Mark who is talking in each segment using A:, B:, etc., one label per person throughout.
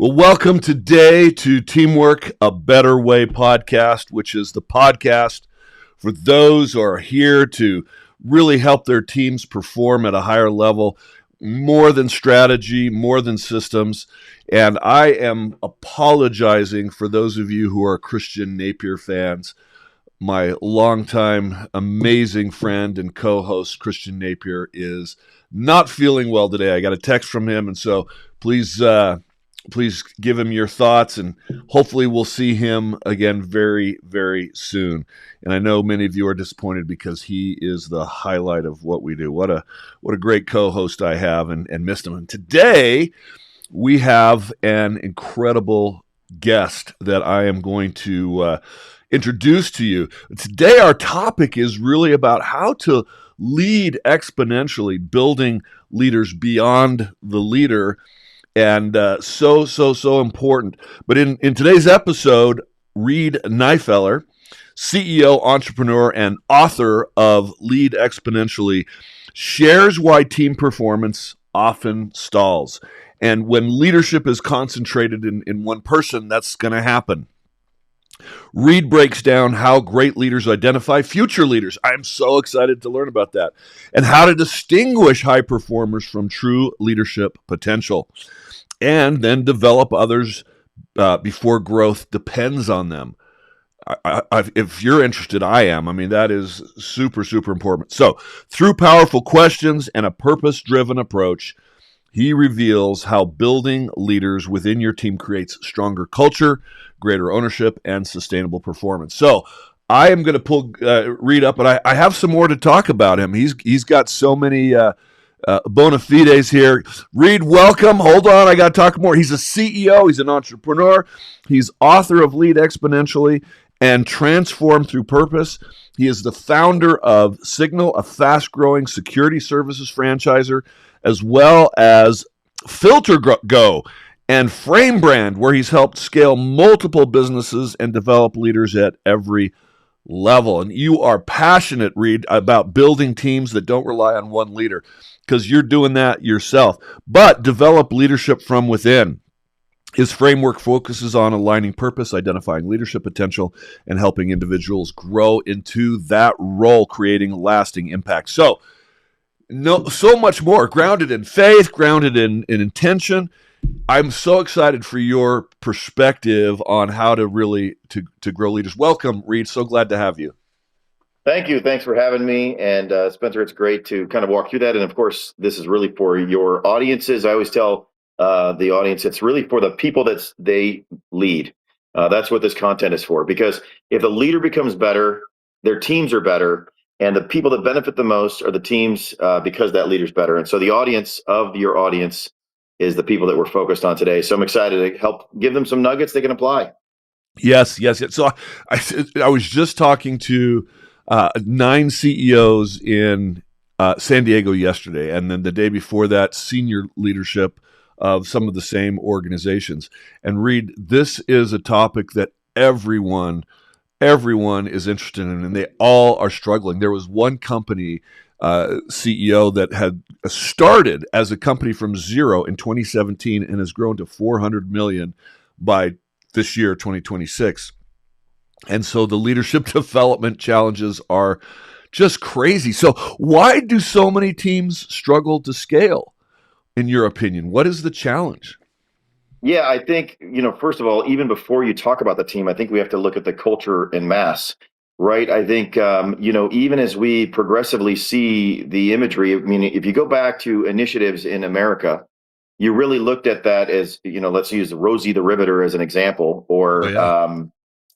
A: Well, welcome today to Teamwork A Better Way podcast, which is the podcast for those who are here to really help their teams perform at a higher level, more than strategy, more than systems. And I am apologizing for those of you who are Christian Napier fans. My longtime amazing friend and co-host Christian Napier is not feeling well today. I got a text from him, and so please give him your thoughts, and hopefully we'll see him again very, very soon. And I know many of you are disappointed because he is the highlight of what we do. What a great co-host I have, and missed him. And today we have an incredible guest that I am going to introduce to you. Today our topic is really about how to lead exponentially, building leaders beyond the leader. And so important. But in today's episode, Reed Nyffeler, CEO, entrepreneur, and author of Lead Exponentially, shares why team performance often stalls. And when leadership is concentrated in one person, that's going to happen. Reed breaks down how great leaders identify future leaders. I'm so excited to learn about that. And how to distinguish high performers from true leadership potential. And then develop others before growth depends on them. If you're interested, I am. I mean, that is super, super important. So through powerful questions and a purpose-driven approach, he reveals how building leaders within your team creates stronger culture, greater ownership, and sustainable performance. So I am going to pull Reed up, but I have some more to talk about him. He's got so many bona fides here. Reed, welcome. Hold on, I got to talk more. He's a CEO. He's an entrepreneur. He's author of Lead Exponentially and Transform Through Purpose. He is the founder of Signal, a fast-growing security services franchisor, as well as Filter Go and Frame Brand, where he's helped scale multiple businesses and develop leaders at every level. And you are passionate, Reed, about building teams that don't rely on one leader, because you're doing that yourself, but develop leadership from within. His framework focuses on aligning purpose, identifying leadership potential, and helping individuals grow into that role, creating lasting impact. So much more, grounded in faith, grounded in intention. I'm so excited for your perspective on how to really to grow leaders. Welcome, Reed. So glad to have you.
B: Thank you. Thanks for having me. And Spencer, it's great to kind of walk through that. And of course, this is really for your audiences. I always tell the audience, it's really for the people that they lead. That's what this content is for. Because if the leader becomes better, their teams are better. And the people that benefit the most are the teams because that leader's better. And so the audience of your audience is the people that we're focused on today. So I'm excited to help give them some nuggets they can apply.
A: Yes. So I was just talking to 9 CEOs in San Diego yesterday, and then the day before that, senior leadership of some of the same organizations. And Reed, this is a topic that everyone is interested in, and they all are struggling. There was one company CEO that had started as a company from zero in 2017 and has grown to 400 million by this year, 2026. And so the leadership development challenges are just crazy. So why do so many teams struggle to scale, in your opinion? What is the challenge?
B: Yeah, I think, first of all, even before you talk about the team, I think we have to look at the culture en masse, right? I think, even as we progressively see the imagery, I mean, if you go back to initiatives in America, you really looked at that as, let's use Rosie the Riveter as an example, or,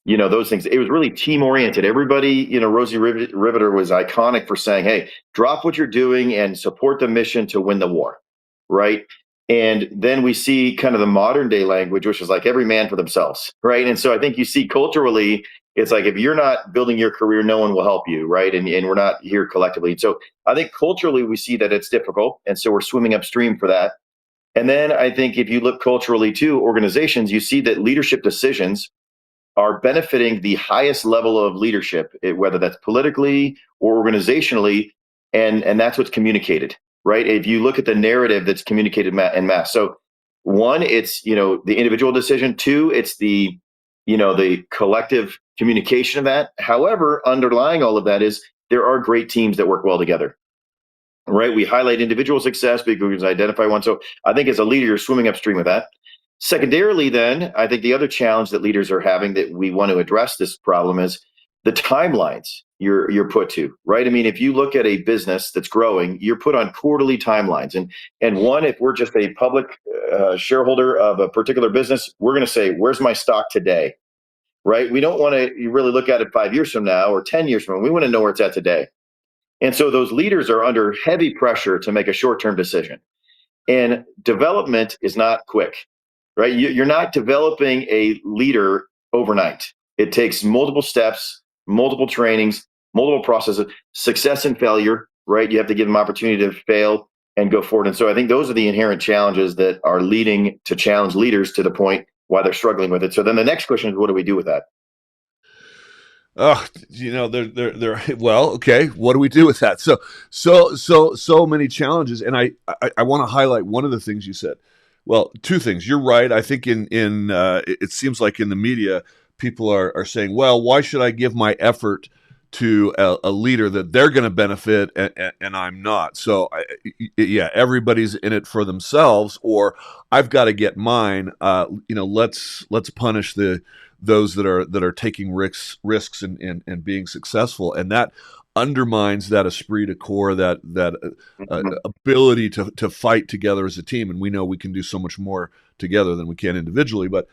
B: those things. It was really team oriented. Everybody, Rosie Riveter was iconic for saying, hey, drop what you're doing and support the mission to win the war, right? And then we see kind of the modern day language, which is like every man for themselves, right? And so I think you see culturally, it's like if you're not building your career, no one will help you, right? And we're not here collectively. So I think culturally we see that it's difficult. And so we're swimming upstream for that. And then I think if you look culturally to organizations, you see that leadership decisions are benefiting the highest level of leadership, whether that's politically or organizationally, and that's what's communicated, right? If you look at the narrative that's communicated en masse. So one, it's, the individual decision. Two, it's the collective communication of that. However, underlying all of that is there are great teams that work well together. Right? We highlight individual success because we can identify one. So I think as a leader, you're swimming upstream with that. Secondarily, then, I think the other challenge that leaders are having that we want to address this problem is the timelines you're put to, right? I mean, if you look at a business that's growing, you're put on quarterly timelines. And one, if we're just a public shareholder of a particular business, we're going to say, where's my stock today? Right? We don't want to really look at it 5 years from now or 10 years from now. We want to know where it's at today. And so those leaders are under heavy pressure to make a short-term decision. And development is not quick, right? You're not developing a leader overnight. It takes multiple steps, multiple trainings, multiple processes, success and failure, right? You have to give them opportunity to fail and go forward. And so I think those are the inherent challenges that are leading to challenge leaders to the point why they're struggling with it. So then the next question is, what do we do with that?
A: Oh, they're well, okay. What do we do with that? So many challenges, and I want to highlight one of the things you said. Well, two things. You're right. I think it seems like in the media, people are saying, well, why should I give my effort to a leader that they're going to benefit and I'm not? So yeah, everybody's in it for themselves, or I've got to get mine. Let's punish those that are taking risks and being successful, and that undermines that esprit de corps, that ability to fight together as a team. And we know we can do so much more together than we can individually. But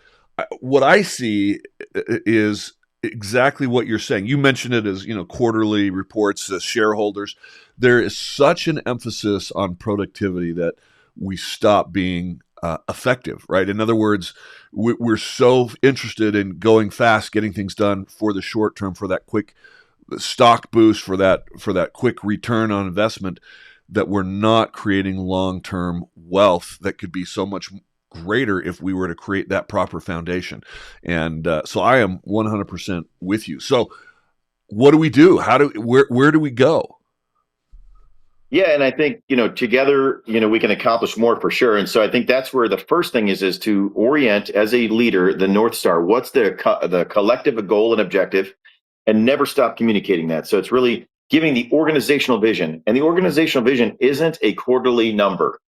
A: what I see is exactly what you're saying. You mentioned it as quarterly reports as shareholders. There is such an emphasis on productivity that we stop being effective, right? In other words, we're so interested in going fast, getting things done for the short term, for that quick stock boost, for that quick return on investment, that we're not creating long-term wealth that could be so much greater if we were to create that proper foundation. And so I am 100% with you. So what do we do? Where do we go?
B: Yeah, and I think together we can accomplish more for sure. And so I think that's where the first thing is to orient as a leader the North Star. What's the collective goal and objective, and never stop communicating that. So it's really giving the organizational vision, and the organizational vision isn't a quarterly number,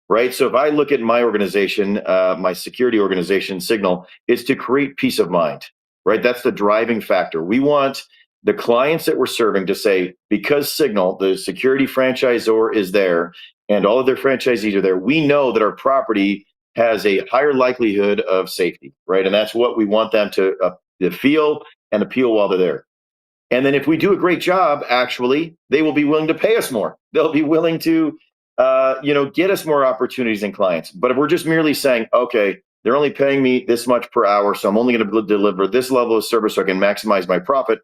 B: right? So if I look at my organization, my security organization, Signal, is to create peace of mind, right? That's the driving factor. We want the clients that we're serving to say, because Signal, the security franchisor, is there and all of their franchisees are there, we know that our property has a higher likelihood of safety, right? And that's what we want them to feel and appeal while they're there. And then if we do a great job, actually, they will be willing to pay us more. They'll be willing to, get us more opportunities and clients. But if we're just merely saying, okay, they're only paying me this much per hour, so I'm only going to deliver this level of service so I can maximize my profit,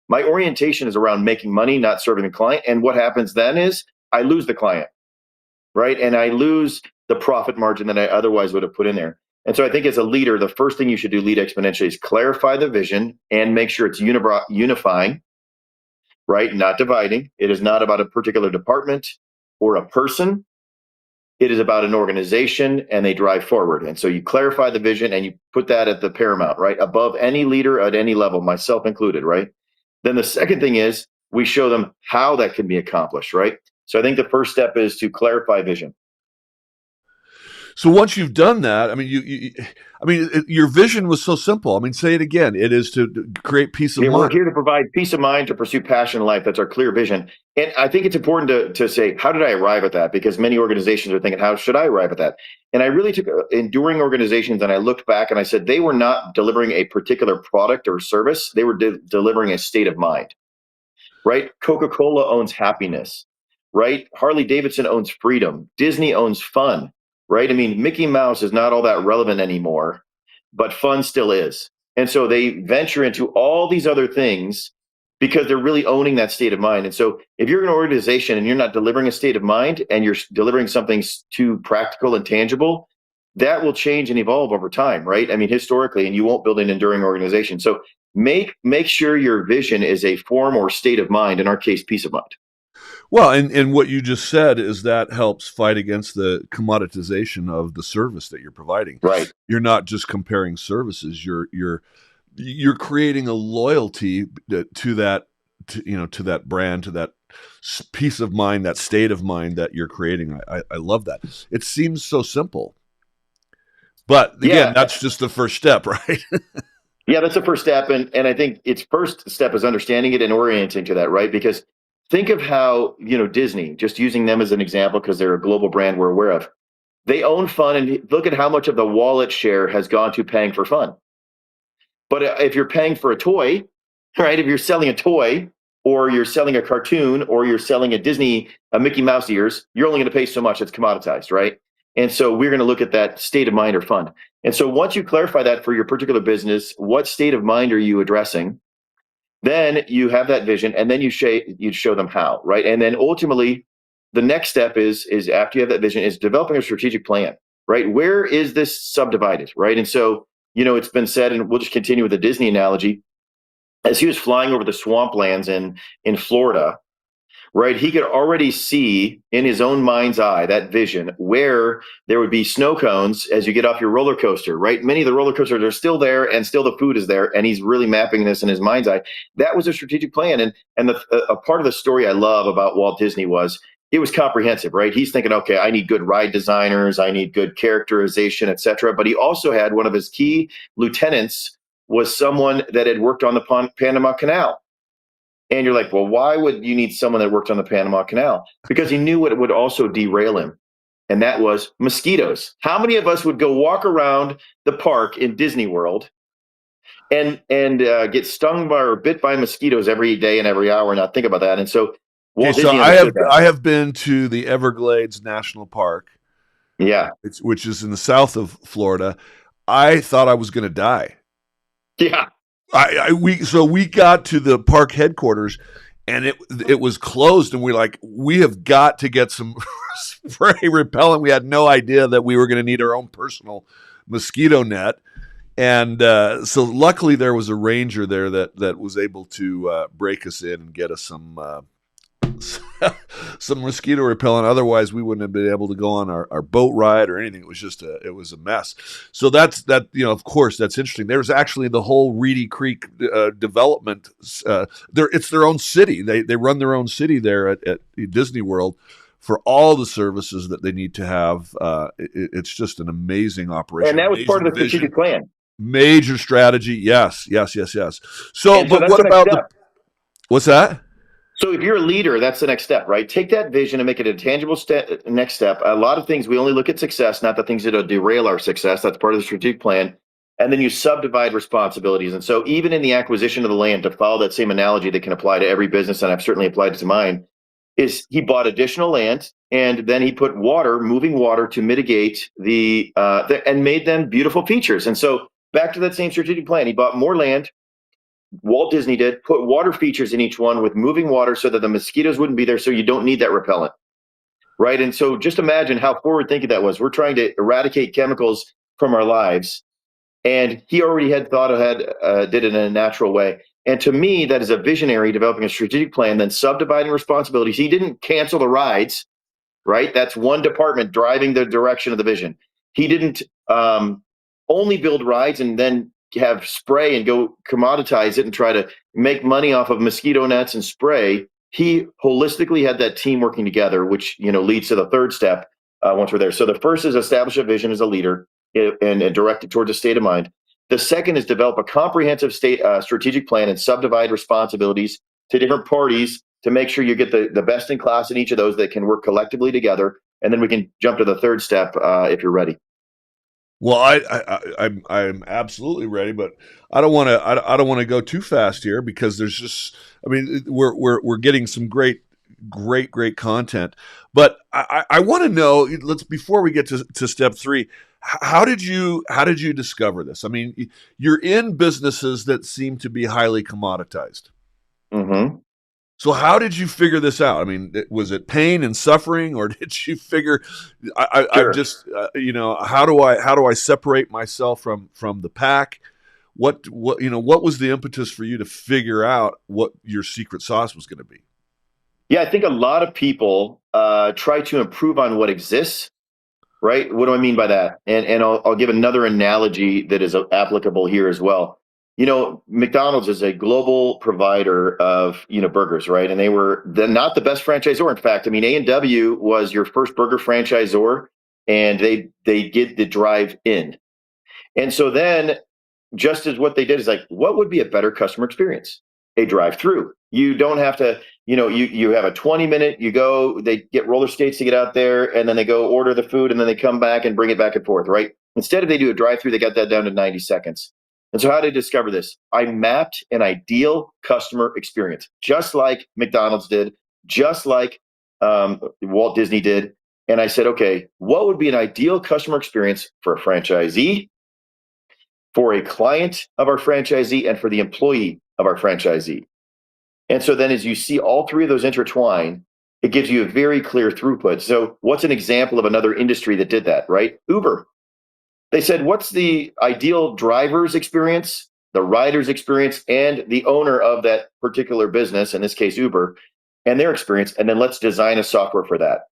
B: my orientation is around making money, not serving the client. And what happens then is I lose the client, right? And I lose the profit margin that I otherwise would have put in there. And so I think as a leader, the first thing you should do, Lead Exponentially, is clarify the vision and make sure it's unifying, right? Not dividing. It is not about a particular department or a person. It is about an organization, and they drive forward. And so you clarify the vision and you put that at the paramount, right? Above any leader at any level, myself included, right? Then the second thing is we show them how that can be accomplished, right? So I think the first step is to clarify vision.
A: So once you've done that, I mean, your vision was so simple. I mean, say it again. It is to create peace of mind.
B: We're here to provide peace of mind, to pursue passion in life. That's our clear vision. And I think it's important to say, how did I arrive at that? Because many organizations are thinking, how should I arrive at that? And I really took enduring organizations and I looked back and I said, they were not delivering a particular product or service. They were delivering a state of mind, right? Coca-Cola owns happiness, right? Harley Davidson owns freedom. Disney owns fun, right? I mean, Mickey Mouse is not all that relevant anymore, but fun still is. And so they venture into all these other things because they're really owning that state of mind. And so if you're an organization and you're not delivering a state of mind and you're delivering something too practical and tangible, that will change and evolve over time, right? I mean, historically, and you won't build an enduring organization. So make sure your vision is a form or state of mind, in our case, peace of mind.
A: Well, and what you just said is that helps fight against the commoditization of the service that you're providing.
B: Right.
A: You're not just comparing services. You're creating a loyalty to that, to that brand, to that peace of mind, that state of mind that you're creating. I love that. It seems so simple, but again,
B: Yeah.
A: that's just the first step, right?
B: Yeah, that's the first step. And I think its first step is understanding it and orienting to that, right? Because think of how, Disney, just using them as an example, because they're a global brand we're aware of. They own fun, and look at how much of the wallet share has gone to paying for fun. But if you're paying for a toy, right? If you're selling a toy, or you're selling a cartoon, or you're selling a Mickey Mouse ears, you're only going to pay so much. It's commoditized, right? And so we're going to look at that state of mind or fun. And so once you clarify that for your particular business, what state of mind are you addressing? Then you have that vision, and then you show them how, right? And then ultimately, the next step is after you have that vision, is developing a strategic plan, right? Where is this subdivided, right? And so, it's been said, and we'll just continue with the Disney analogy. As he was flying over the swamplands in Florida, right? He could already see in his own mind's eye that vision where there would be snow cones as you get off your roller coaster, right? Many of the roller coasters are still there, and still the food is there, and he's really mapping this in his mind's eye. That was a strategic plan, and a part of the story I love about Walt Disney was it was comprehensive, right? He's thinking, okay, I need good ride designers, I need good characterization, etc. But he also had one of his key lieutenants was someone that had worked on the Panama Canal. And you're like, well, why would you need someone that worked on the Panama Canal? Because he knew what would also derail him, and that was mosquitoes. How many of us would go walk around the park in Disney World and get stung by or bit by mosquitoes every day and every hour and not think about that? And so
A: Okay,
B: Walt
A: so
B: Disney
A: I have
B: understood that.
A: I have been to the Everglades National Park,
B: Yeah,
A: which is in the south of Florida. I thought I was going to die.
B: yeah,
A: We got to the park headquarters, and it was closed, and we have got to get some spray repellent. We had no idea that we were going to need our own personal mosquito net, and so luckily there was a ranger there that was able to break us in and get us some mosquito repellent. Otherwise, we wouldn't have been able to go on our boat ride or anything. It was just it was a mess. So that's that. Of course, that's interesting. There's actually the whole Reedy Creek development. It's their own city. They run their own city there at Disney World for all the services that they need to have. It's just an amazing operation.
B: and that was part of the
A: vision,
B: strategic plan.
A: major strategy. Yes. So,
B: And so
A: but
B: that's
A: what
B: the next
A: about
B: step.
A: what's that?
B: So if you're a leader, that's the next step, right? Take that vision and make it a tangible next step. A lot of things, we only look at success, not the things that'll derail our success. That's part of the strategic plan. And then you subdivide responsibilities. And so even in the acquisition of the land, to follow that same analogy that can apply to every business, and I've certainly applied it to mine, is he bought additional land, and then he put moving water to mitigate and made them beautiful features. And so back to that same strategic plan, he bought more land. Walt Disney did, put water features in each one with moving water so that the mosquitoes wouldn't be there, so you don't need that repellent, right? And so just imagine how forward thinking that was. We're trying to eradicate chemicals from our lives, and he already had thought ahead, did it in a natural way. And to me, that is a visionary developing a strategic plan, then subdividing responsibilities. He didn't cancel the rides, right? That's one department driving the direction of the vision. He didn't only build rides and then have spray and go commoditize it and try to make money off of mosquito nets and spray. He holistically had that team working together, which leads to the third step once we're there. So the first is establish a vision as a leader and direct it towards a state of mind. The second is develop a comprehensive strategic plan and subdivide responsibilities to different parties to make sure you get the best in class in each of those that can work collectively together. And then we can jump to the third step if you're ready.
A: Well, I'm absolutely ready, but I don't want to go too fast here because there's just we're getting some great content, but I want to know, let's before we get to step 3, how did you discover this? I mean, you're in businesses that seem to be highly commoditized.
B: Mm-hmm.
A: So how did you figure this out? I mean, was it pain and suffering, or did you figure?
B: Sure.
A: I'm just, how do I separate myself from the pack? What was the impetus for you to figure out what your secret sauce was going to be?
B: Yeah, I think a lot of people try to improve on what exists. Right? What do I mean by that? And I'll give another analogy that is applicable here as well. McDonald's is a global provider of burgers, right? And they were not the best franchisor. In fact, I mean A&W was your first burger franchisor, and they did the drive-in. And so then just as what they did is like, what would be a better customer experience? A drive-through. You don't have to, you have a 20-minute, you go, they get roller skates to get out there, and then they go order the food, and then they come back and bring it back and forth, right? Instead of they do a drive-through, they got that down to 90 seconds. And so how did I discover this? I mapped an ideal customer experience, just like McDonald's did, just like Walt Disney did. And I said, okay, what would be an ideal customer experience for a franchisee, for a client of our franchisee, and for the employee of our franchisee? And so then as you see all three of those intertwine, it gives you a very clear throughput. So what's an example of another industry that did that, right? Uber. They said, what's the ideal driver's experience, the rider's experience, and the owner of that particular business, in this case, Uber, and their experience, and then let's design a software for that.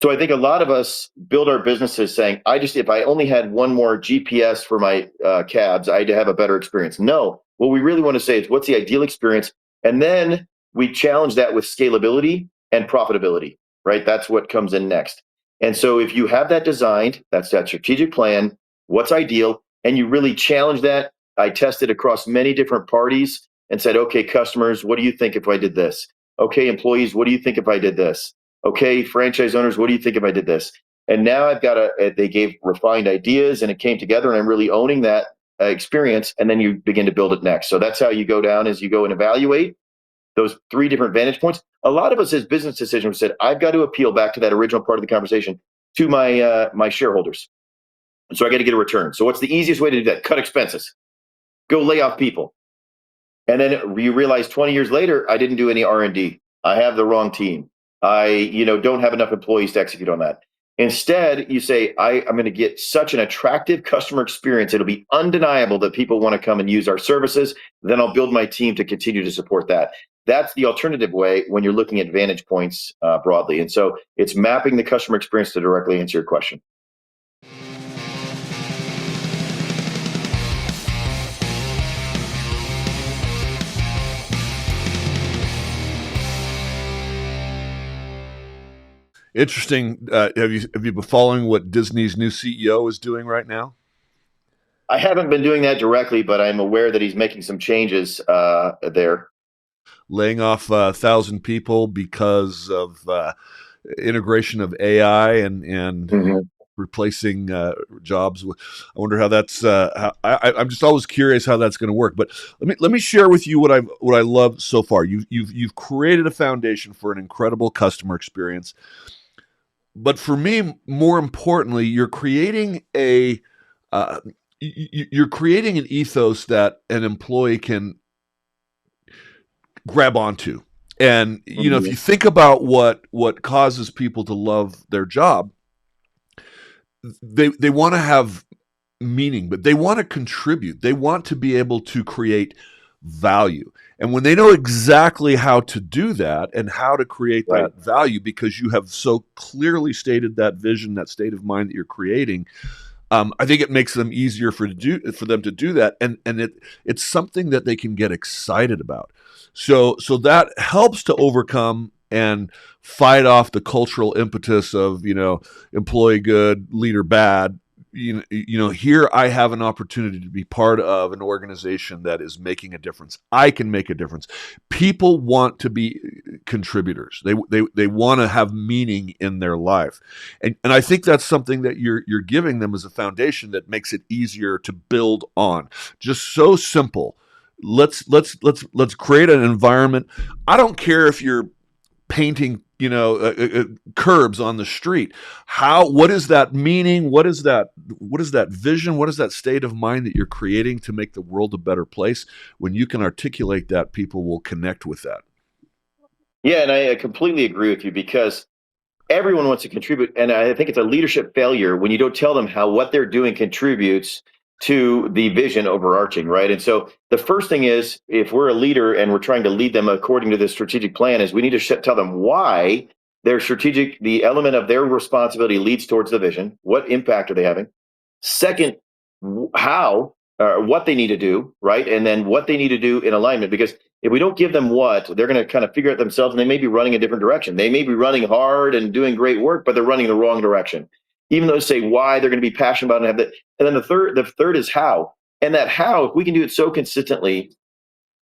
B: So I think a lot of us build our businesses saying, if I only had one more GPS for my cabs, I'd have a better experience. No, what we really want to say is what's the ideal experience? And then we challenge that with scalability and profitability, right? That's what comes in next. And so if you have that designed, that's that strategic plan, what's ideal, and you really challenge that. I tested across many different parties and said, okay, customers, what do you think if I did this? Okay, employees, what do you think if I did this? Okay, franchise owners, what do you think if I did this? And now I've got they gave refined ideas and it came together, and I'm really owning that experience. And then you begin to build it next. So that's how you go down, as you go and evaluate those three different vantage points. A lot of us as business decisions said, I've got to appeal back to that original part of the conversation to my shareholders. So I got to get a return. So what's the easiest way to do that? Cut expenses, go lay off people. And then you realize 20 years later, I didn't do any R&D. I have the wrong team. I don't have enough employees to execute on that. Instead, you say, I'm going to get such an attractive customer experience. It'll be undeniable that people want to come and use our services. Then I'll build my team to continue to support that. That's the alternative way when you're looking at vantage points broadly. And so it's mapping the customer experience to directly answer your question.
A: Interesting. Have you been following what Disney's new CEO is doing right now?
B: I haven't been doing that directly, but I'm aware that he's making some changes there.
A: Laying off 1,000 people because of integration of AI and
B: Mm-hmm.
A: replacing jobs. I wonder how that's. I'm just always curious how that's going to work. But let me share with you what I love so far. You've created a foundation for an incredible customer experience. But for me, more importantly, you're creating you're creating an ethos that an employee can grab onto. And if you think about what causes people to love their job, they want to have meaning, but they want to contribute. They want to be able to create value. And when they know exactly how to do that and how to create
B: Right.
A: that value, because you have so clearly stated that vision, that state of mind that you're creating, I think it makes them easier for them to do that, and it's something that they can get excited about. So that helps to overcome and fight off the cultural impetus of employee good, leader bad. Here I have an opportunity to be part of an organization that is making a difference. I can make a difference. People want to be contributors. They want to have meaning in their life, and I think that's something that you're giving them as a foundation that makes it easier to build on. Just so simple. Let's create an environment. I don't care if you're painting curbs on the street. What is that meaning? What is that vision? What is that state of mind that you're creating to make the world a better place? When you can articulate that, people will connect with that.
B: Yeah, and I completely agree with you, because everyone wants to contribute, and I think it's a leadership failure when you don't tell them how what they're doing contributes to the vision overarching, right? And so the first thing is, if we're a leader and we're trying to lead them according to this strategic plan, is we need to tell them why their strategic, the element of their responsibility leads towards the vision. What impact are they having? Second, how, what they need to do, right? And then what they need to do in alignment. Because if we don't give them what, they're going to kind of figure it themselves, and they may be running a different direction. They may be running hard and doing great work, but they're running the wrong direction. Even though they say why, they're going to be passionate about it and have that. And then the third is how. And that how, if we can do it so consistently,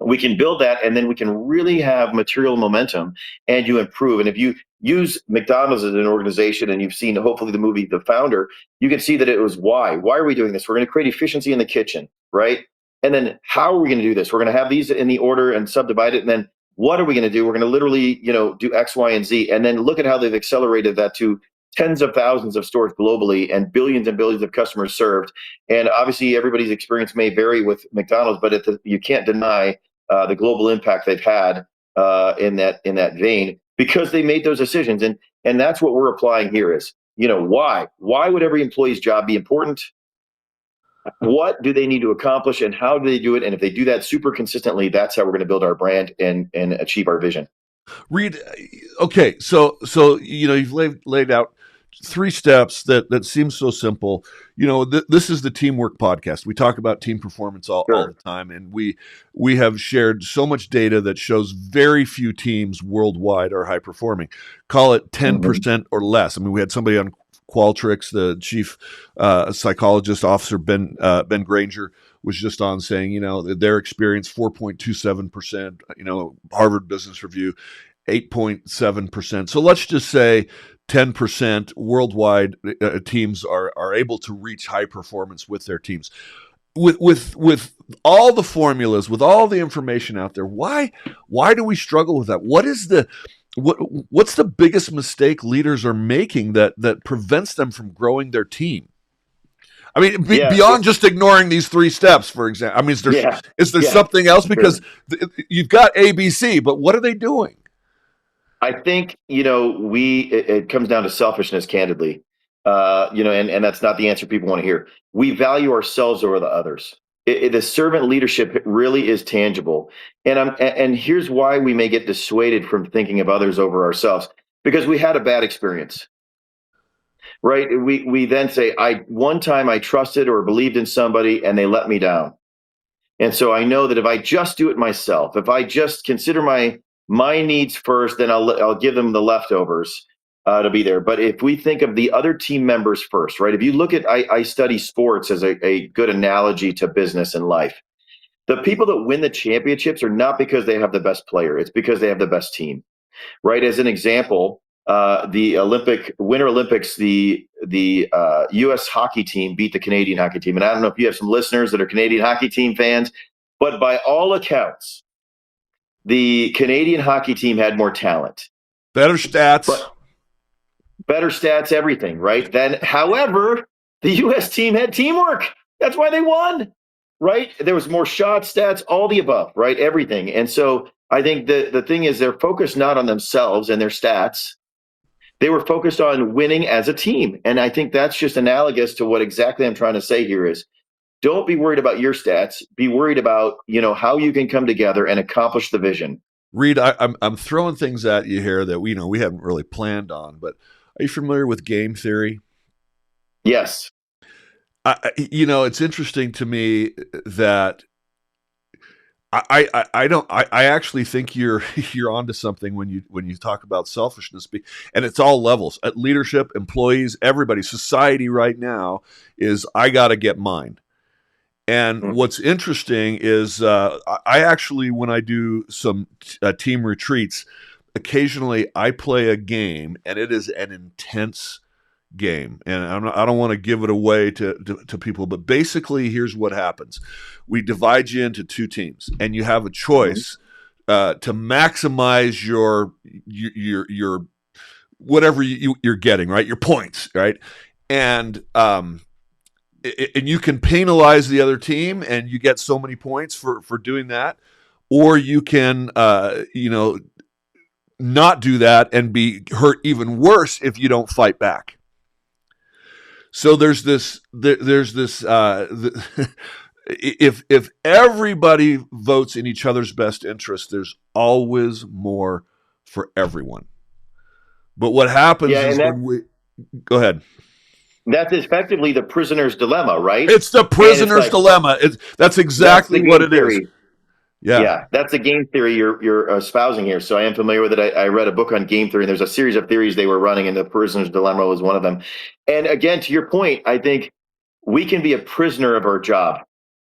B: we can build that, and then we can really have material momentum, and you improve. And if you use McDonald's as an organization, and you've seen hopefully the movie The Founder, you can see that it was why are we doing this? We're going to create efficiency in the kitchen, right? And then how are we going to do this? We're going to have these in the order and subdivide it. And then what are we going to do? We're going to literally, do X, Y, and Z. And then look at how they've accelerated that to tens of thousands of stores globally and billions of customers served. And obviously everybody's experience may vary with McDonald's, but you can't deny the global impact they've had in that vein, because they made those decisions. And that's what we're applying here is, why would every employee's job be important? What do they need to accomplish, and how do they do it? And if they do that super consistently, that's how we're going to build our brand and achieve our vision.
A: Reed, okay, so you've laid out three steps that seem so simple. This is the Teamwork Podcast. We talk about team performance all the time, and we have shared so much data that shows very few teams worldwide are high performing. Call it 10% or less. I mean, we had somebody on Qualtrics, the chief psychologist officer, Ben Granger, was just on saying, their experience 4.27%, Harvard Business Review 8.7%. So let's just say 10% worldwide teams are able to reach high performance with their teams. With all the formulas, with all the information out there, why do we struggle with that? What's the biggest mistake leaders are making that prevents them from growing their team? I mean, beyond just ignoring these three steps, for example. I mean, is there something else? Because you've got ABC, but what are they doing?
B: I think, it comes down to selfishness, candidly. And that's not the answer people want to hear. We value ourselves over the others. The servant leadership really is tangible. And here's why we may get dissuaded from thinking of others over ourselves, because we had a bad experience. Right? We then say, one time I trusted or believed in somebody and they let me down. And so I know that if I just do it myself, if I just consider my needs first, then I'll give them the leftovers to be there. But if we think of the other team members first, right? If you look at, I study sports as a good analogy to business and life. The people that win the championships are not because they have the best player. It's because they have the best team, right? As an example, the Winter Olympics, the U.S. hockey team beat the Canadian hockey team. And I don't know if you have some listeners that are Canadian hockey team fans, but by all accounts, the Canadian hockey team had more talent.
A: Better stats.
B: Everything, right? Then, however, the U.S. team had teamwork. That's why they won, right? There was more shots, stats, all the above, right? Everything. And so I think the thing is, they're focused not on themselves and their stats. They were focused on winning as a team. And I think that's just analogous to what exactly I'm trying to say here is, don't be worried about your stats. Be worried about, how you can come together and accomplish the vision.
A: Reed, I'm throwing things at you here that we haven't really planned on, but are you familiar with game theory?
B: Yes.
A: It's interesting to me that I actually think you're onto something when you talk about selfishness, and it's all levels, at leadership, employees, everybody. Society right now is, I got to get mine. And what's interesting is I actually, when I do some team retreats, occasionally I play a game, and it is an intense game. And I don't want to give it away to people, but basically here's what happens. We divide you into two teams, and you have a choice to maximize your whatever you're getting, right? Your points, right? And you can penalize the other team, and you get so many points for doing that, or you can not do that and be hurt even worse if you don't fight back. So there's this if everybody votes in each other's best interest, there's always more for everyone. But what happens
B: Yeah,
A: is
B: and
A: when we go ahead.
B: that's effectively the prisoner's dilemma, right?
A: It's the
B: And it's
A: prisoner's
B: like
A: dilemma. That's
B: that's the
A: exactly what
B: game
A: it is.
B: theory.
A: Yeah.
B: Yeah, that's the game theory you're espousing here. So I am familiar with it. I read a book on game theory, and there's a series of theories they were running, and the prisoner's dilemma was one of them. And again, to your point, I think we can be a prisoner of our job.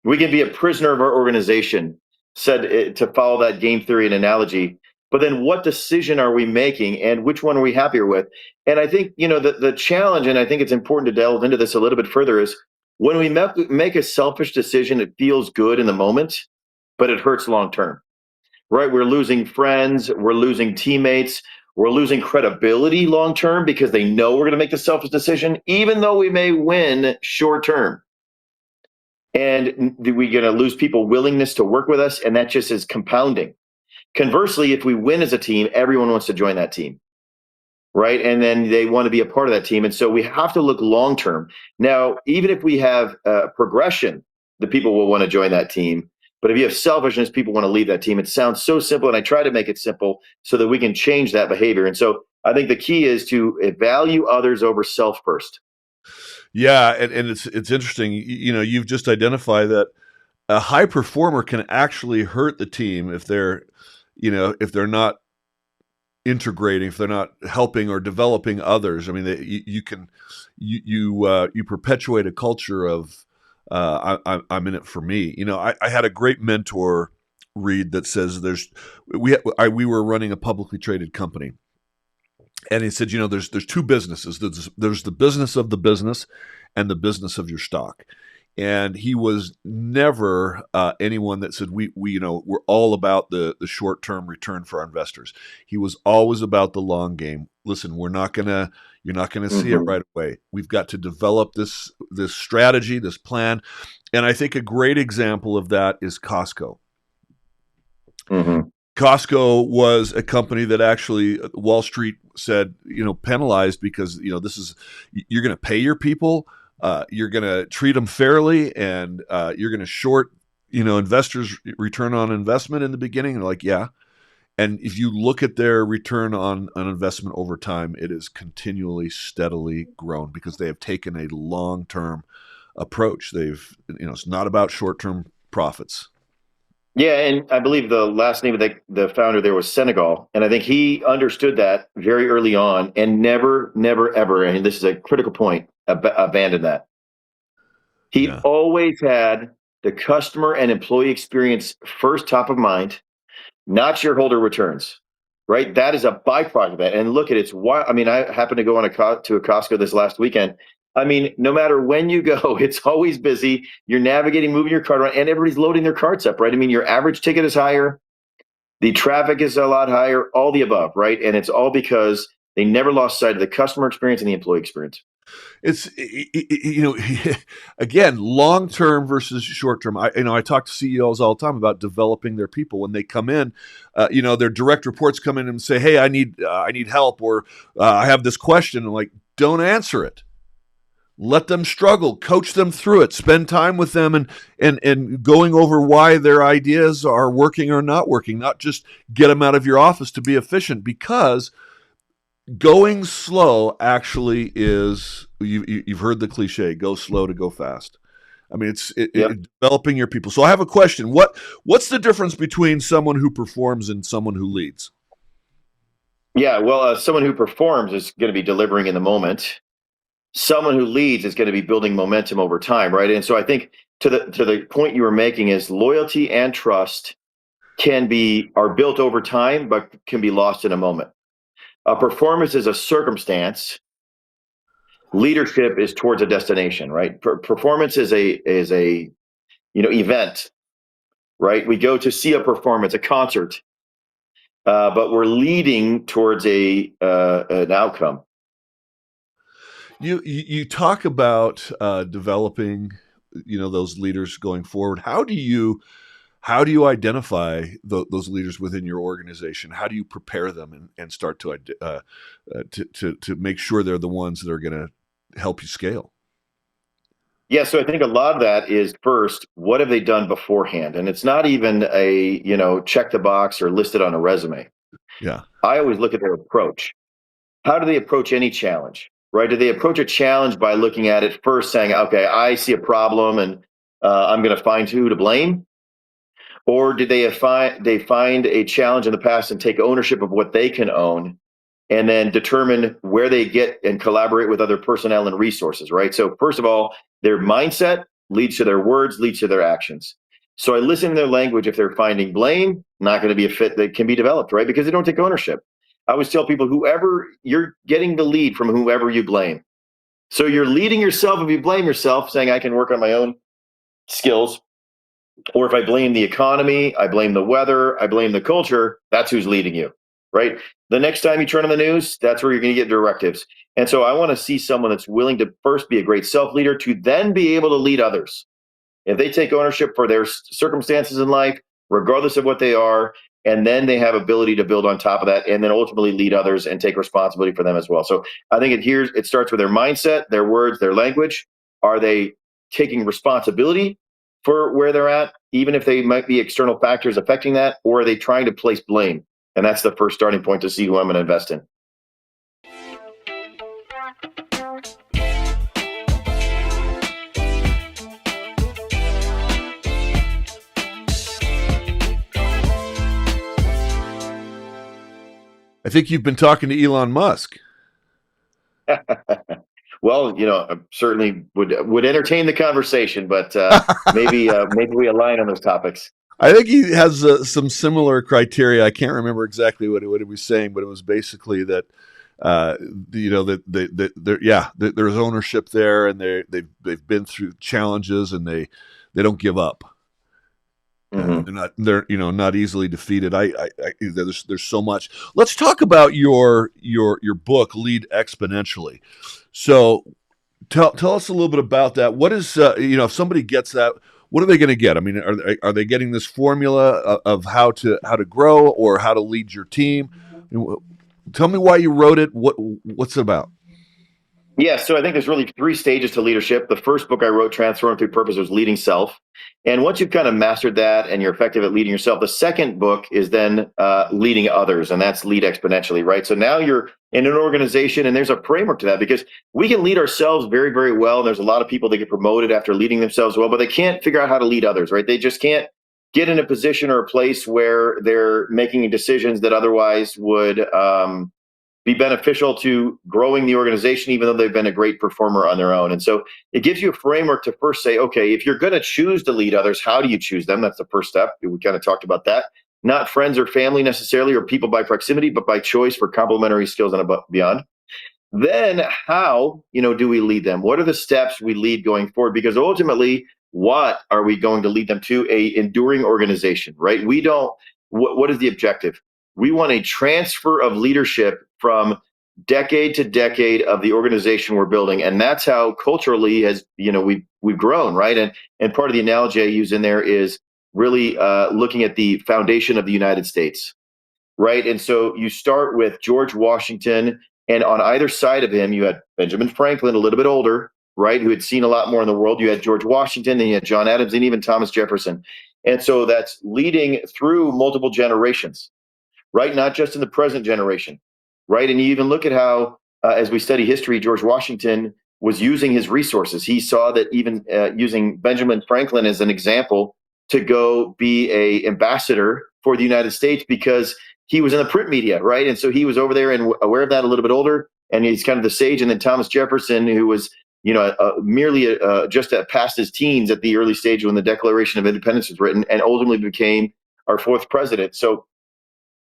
B: We can be a prisoner of our organization, said to follow that game theory and analogy. But then what decision are we making and which one are we happier with? And I think, the challenge, and I think it's important to delve into this a little bit further, is when we make a selfish decision, it feels good in the moment, but it hurts long term, right? We're losing friends, we're losing teammates, we're losing credibility long term because they know we're going to make the selfish decision, even though we may win short term. And we're going to lose people willingness to work with us, and that just is compounding. Conversely, if we win as a team, everyone wants to join that team, right? And then they want to be a part of that team, and so we have to look long term. Now, even if we have progression, the people will want to join that team. But if you have selfishness, people want to leave that team. It sounds so simple, and I try to make it simple so that we can change that behavior. And so I think the key is to value others over self first.
A: Yeah, and it's interesting. You've just identified that a high performer can actually hurt the team if they're not integrating, if they're not helping or developing others. I mean, you perpetuate a culture of I'm in it for me. I had a great mentor read that says we were running a publicly traded company, and he said, there's two businesses. There's the business of the business and the business of your stock. And he was never anyone that said we're all about the short term return for our investors. He was always about the long game. Listen, you're not gonna see it
B: Mm-hmm.
A: right away. We've got to develop this strategy, this plan. And I think a great example of that is Costco.
B: Mm-hmm.
A: Costco was a company that actually Wall Street said, penalized because, you're going to pay your people, you're going to treat them fairly, and you're going to short, investors' return on investment in the beginning. And like, yeah. And if you look at their return on an investment over time, it is continually, steadily grown because they have taken a long-term approach. It's not about short-term profits.
B: Yeah, and I believe the last name of the founder there was Senegal, and I think he understood that very early on and never, never, ever, and this is a critical point, abandoned that. He
A: Yeah.
B: always had the customer and employee experience first top of mind, not shareholder returns, right? That is a byproduct of that. And look at it's why. I mean, I happened to go to a Costco this last weekend. I mean, no matter when you go, it's always busy. You're navigating, moving your cart around, and everybody's loading their carts up, right? I mean, your average ticket is higher, the traffic is a lot higher, all the above, right? And it's all because they never lost sight of the customer experience and the employee experience.
A: It's again, long term versus short term. I talk to CEOs all the time about developing their people when they come in. Their direct reports come in and say, "Hey, I need help," or "I have this question." I'm like, don't answer it. Let them struggle, coach them through it, spend time with them, and going over why their ideas are working or not working. Not just get them out of your office to be efficient, because going slow actually is you've heard the cliche, go slow to go fast. I mean,
B: Yep.
A: developing your people. So I have a question. What's the difference between someone who performs and someone who leads?
B: Yeah. Well, someone who performs is going to be delivering in the moment. Someone who leads is going to be building momentum over time, right? And so I think to the point you were making is loyalty and trust are built over time, but can be lost in a moment. Performance is a circumstance. Leadership is towards a destination, right? Performance is a event, right? We go to see a performance, a concert, but we're leading towards an outcome.
A: You talk about developing, those leaders going forward. How do you identify those leaders within your organization? How do you prepare them and start to make sure they're the ones that are going to help you scale?
B: Yeah, so I think a lot of that is first, what have they done beforehand? And it's not even a, check the box or listed on a resume.
A: Yeah.
B: I always look at their approach. How do they approach any challenge? Right? Do they approach a challenge by looking at it first, saying, "Okay, I see a problem, and I'm going to find who to blame," or did they find a challenge in the past and take ownership of what they can own, and then determine where they get and collaborate with other personnel and resources, right? So, first of all, their mindset leads to their words, leads to their actions. So, I listen to their language. If they're finding blame, not going to be a fit that can be developed, right? Because they don't take ownership. I always tell people, whoever you're getting the lead from, whoever you blame. So, you're leading yourself if you blame yourself, saying, I can work on my own skills. Or if I blame the economy, I blame the weather, I blame the culture, that's who's leading you, right? The next time you turn on the news, that's where you're going to get directives. And so I want to see someone that's willing to first be a great self leader to then be able to lead others. If they take ownership for their circumstances in life, regardless of what they are, and then they have ability to build on top of that, and then ultimately lead others and take responsibility for them as well. So I think it starts with their mindset, their words, their language. Are they taking responsibility for where they're at, even if they might be external factors affecting that, or are they trying to place blame? And that's the first starting point to see who I'm going to invest in.
A: I think you've been talking to Elon Musk.
B: Well, I certainly would entertain the conversation, but maybe we align on those topics.
A: I think he has some similar criteria. I can't remember exactly what he was saying, but it was basically that uh, that there's ownership there, and they've been through challenges, and they don't give up.
B: Hmm.
A: They're not easily defeated. There's so much. Let's talk about your book, Lead Exponentially. So tell us a little bit about that. What is if somebody gets that, what are they going to get? I mean, are they getting this formula of how to grow or how to lead your team? Tell me why you wrote it. What's it about?
B: Yeah, so I think there's really three stages to leadership. The first book I wrote, Transform Through Purpose, was leading self. And once you've kind of mastered that and you're effective at leading yourself, the second book is then leading others, and that's Lead Exponentially, right? So now you're in an organization, and there's a framework to that because we can lead ourselves very, very well. And there's a lot of people that get promoted after leading themselves well, but they can't figure out how to lead others, right? They just can't get in a position or a place where they're making decisions that otherwise would be beneficial to growing the organization, even though they've been a great performer on their own. And so it gives you a framework to first say, okay, if you're going to choose to lead others, how do you choose them? That's the first step. We kind of talked about that. Not friends or family necessarily, or people by proximity, but by choice for complementary skills and beyond. Then how, do we lead them? What are the steps we lead going forward? Because ultimately, what are we going to lead them to? A enduring organization, right? We don't, what is the objective? We want a transfer of leadership from decade to decade of the organization we're building. And that's how culturally has, we've grown, right? And part of the analogy I use in there is really looking at the foundation of the United States, right? And so you start with George Washington, and on either side of him, you had Benjamin Franklin, a little bit older, right, who had seen a lot more in the world. You had George Washington, and you had John Adams, and even Thomas Jefferson. And so that's leading through multiple generations, right? Not just in the present generation, right? And you even look at how, as we study history, George Washington was using his resources. He saw that even using Benjamin Franklin as an example to go be a ambassador for the United States because he was in the print media, right? And so he was over there and aware of that, a little bit older, and he's kind of the sage. And then Thomas Jefferson, who was merely just past his teens at the early stage when the Declaration of Independence was written, and ultimately became our fourth president. So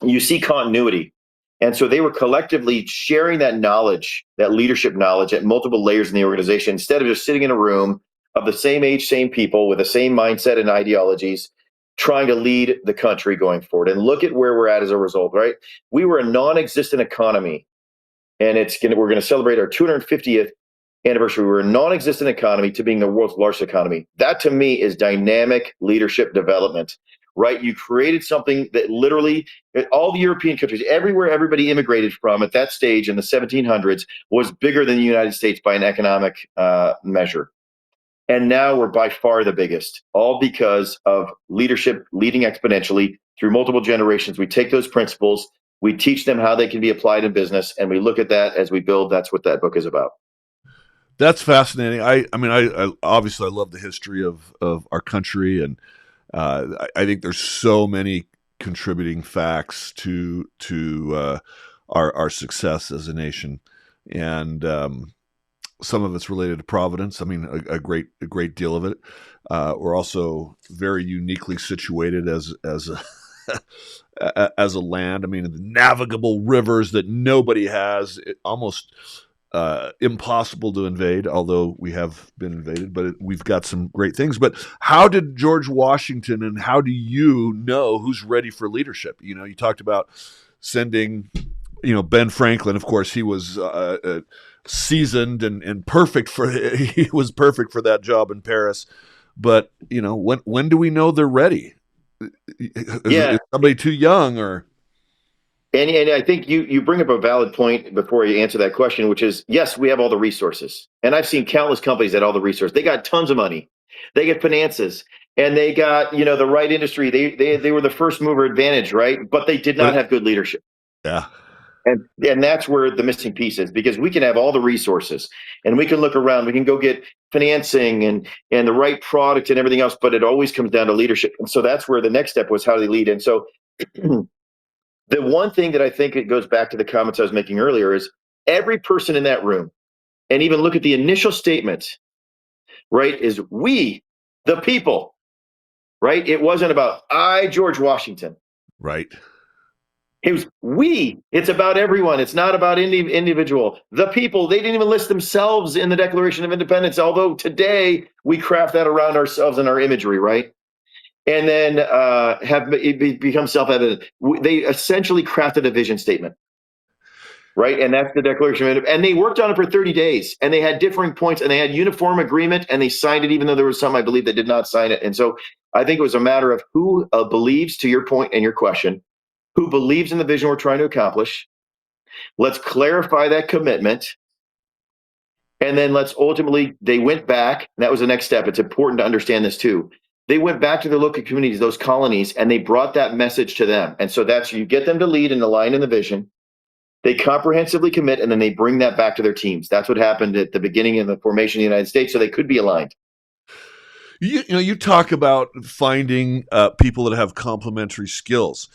B: you see continuity. And so they were collectively sharing that knowledge, that leadership knowledge at multiple layers in the organization, instead of just sitting in a room of the same age, same people with the same mindset and ideologies, trying to lead the country going forward. And look at where we're at as a result, right? We were a non-existent economy, and we're going to celebrate our 250th anniversary. We're a non-existent economy to being the world's largest economy. That to me is dynamic leadership development, right? You created something that literally all the European countries, everywhere everybody immigrated from at that stage in the 1700s, was bigger than the United States by an economic measure. And now we're by far the biggest, all because of leadership leading exponentially through multiple generations. We take those principles, we teach them how they can be applied in business, and we look at that as we build. That's what that book is about.
A: That's fascinating. I mean, I obviously I love the history of our country, and I think there's so many contributing facts to our success as a nation, and some of it's related to providence. I mean, a great deal of it. We're also very uniquely situated as as a land. I mean, the navigable rivers that nobody has, almost impossible to invade, although we have been invaded, but we've got some great things. But how did George Washington, and how do you know who's ready for leadership? You know, you talked about sending, Ben Franklin. Of course, he was seasoned and perfect for he was perfect for that job in Paris. But when do we know they're ready? Is somebody too young or?
B: And I think you bring up a valid point before you answer that question, which is, yes, we have all the resources. And I've seen countless companies that all the resources. They got tons of money. They get finances. And they got, the right industry. They were the first mover advantage, right? But they did not have good leadership.
A: Yeah.
B: And that's where the missing piece is, because we can have all the resources and we can look around, we can go get financing and the right product and everything else, but it always comes down to leadership. And so that's where the next step was, how do they lead? And so the one thing that I think it goes back to the comments I was making earlier is every person in that room, and even look at the initial statement, right, is we, the people, right? It wasn't about I, George Washington.
A: Right.
B: It was we. It's about everyone. It's not about individual. The people, they didn't even list themselves in the Declaration of Independence, although today we craft that around ourselves in our imagery, right? And then have it become self-evident. They essentially crafted a vision statement, right? And that's the Declaration of Independence. And they worked on it for 30 days, and they had differing points, and they had uniform agreement, and they signed it, even though there was some, I believe, that did not sign it. And so I think it was a matter of who believes, to your point and your question, who believes in the vision we're trying to accomplish. Let's clarify that commitment. And then let's ultimately, they went back. And that was the next step. It's important to understand this too. They went back to their local communities, those colonies, and they brought that message to them. And so that's, you get them to lead and align in the vision. They comprehensively commit, and then they bring that back to their teams. That's what happened at the beginning of the formation of the United States. So they could be aligned.
A: You talk about finding people that have complementary skills.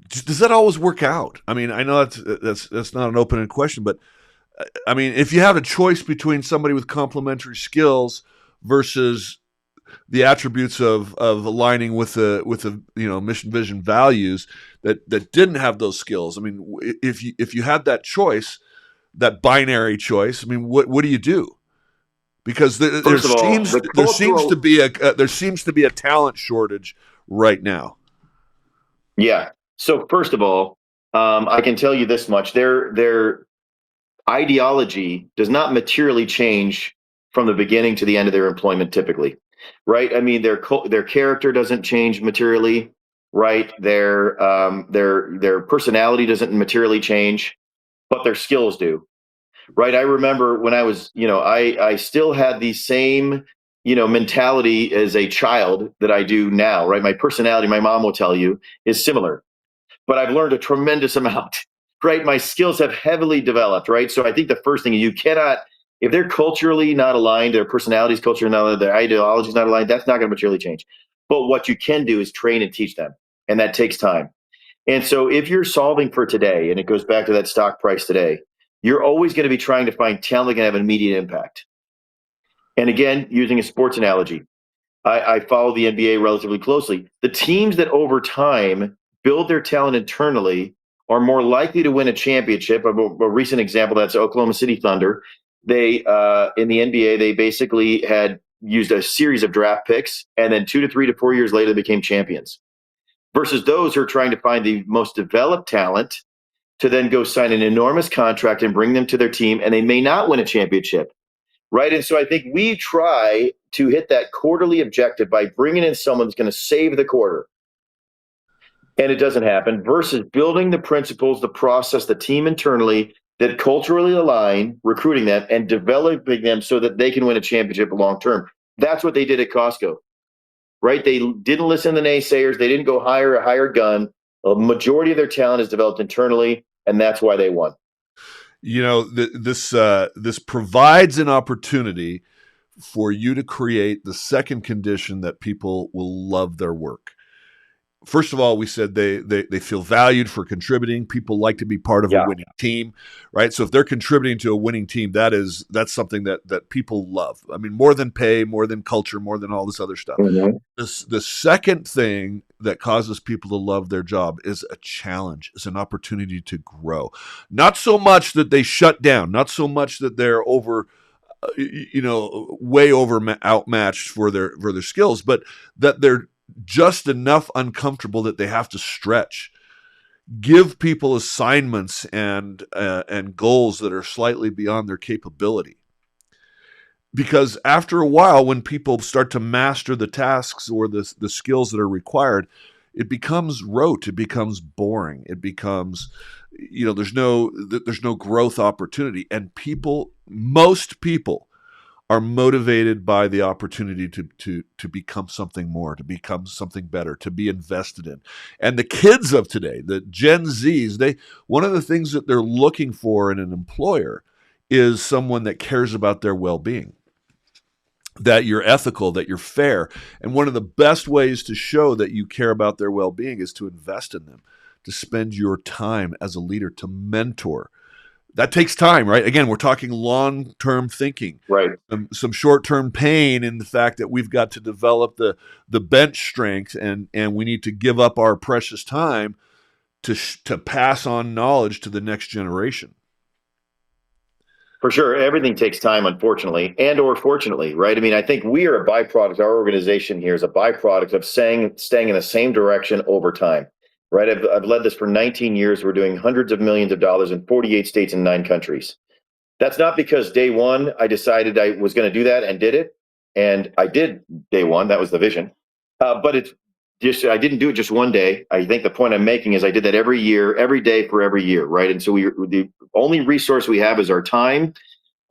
A: Does that always work out? I mean, I know that's not an open-ended question, but I mean, if you have a choice between somebody with complementary skills versus the attributes of aligning with the mission, vision, values that didn't have those skills, I mean, if you had that choice, that binary choice, I mean, what do you do? Because there seems to be a talent shortage right now.
B: Yeah. So first of all, I can tell you this much: their ideology does not materially change from the beginning to the end of their employment, typically, right? I mean, their character doesn't change materially, right? Their personality doesn't materially change, but their skills do, right? I remember when I was, I still had the same, mentality as a child that I do now, right? My personality, my mom will tell you, is similar, but I've learned a tremendous amount, right? My skills have heavily developed, right? So I think the first thing, you cannot, if they're culturally not aligned, their personalities culturally not aligned, their ideology is not aligned, that's not going to materially change. But what you can do is train and teach them, and that takes time. And so if you're solving for today, and it goes back to that stock price today, you're always going to be trying to find talent that can have an immediate impact. And again, using a sports analogy, I follow the NBA relatively closely. The teams that over time build their talent internally are more likely to win a championship. A recent example, that's Oklahoma City Thunder. They in the NBA, they basically had used a series of draft picks, and then 2 to 3 to 4 years later, they became champions. Versus those who are trying to find the most developed talent to then go sign an enormous contract and bring them to their team, and they may not win a championship. Right. And so I think we try to hit that quarterly objective by bringing in someone that's going to save the quarter. And it doesn't happen, versus building the principles, the process, the team internally that culturally align, recruiting them and developing them so that they can win a championship long term. That's what they did at Costco, right? They didn't listen to the naysayers. They didn't go hire a hired gun. A majority of their talent is developed internally, and that's why they won.
A: This provides an opportunity for you to create the second condition that people will love their work. First of all, we said they feel valued for contributing. People like to be part of a
B: Yeah.
A: winning team, right? So if they're contributing to a winning team, that's something that people love. I mean, more than pay, more than culture, more than all this other stuff.
B: Mm-hmm.
A: The second thing that causes people to love their job is a challenge, is an opportunity to grow. Not so much that they shut down, not so much that they're way outmatched for their skills, but that they're just enough uncomfortable that they have to stretch. Give people assignments and goals that are slightly beyond their capability. Because after a while, when people start to master the tasks or the skills that are required, it becomes rote. It becomes boring. It becomes, there's no growth opportunity. And most people are motivated by the opportunity to become something more, to become something better, to be invested in. And the kids of today, the Gen Zs, one of the things that they're looking for in an employer is someone that cares about their well-being, that you're ethical, that you're fair. And one of the best ways to show that you care about their well-being is to invest in them, to spend your time as a leader, to mentor. That takes time, right? Again, we're talking long-term thinking,
B: Right.
A: Some short-term pain in the fact that we've got to develop the bench strength, and we need to give up our precious time to pass on knowledge to the next generation.
B: For sure. Everything takes time, unfortunately, and or fortunately, right? I mean, I think we are a byproduct. Our organization here is a byproduct of staying in the same direction over time, right? I've led this for 19 years. We're doing hundreds of millions of dollars in 48 states and 9 countries. That's not because day one I decided I was going to do that and did it. And I did day one. That was the vision. But it's just, I didn't do it just one day. I think the point I'm making is I did that every year, every day for every year, right? And so the only resource we have is our time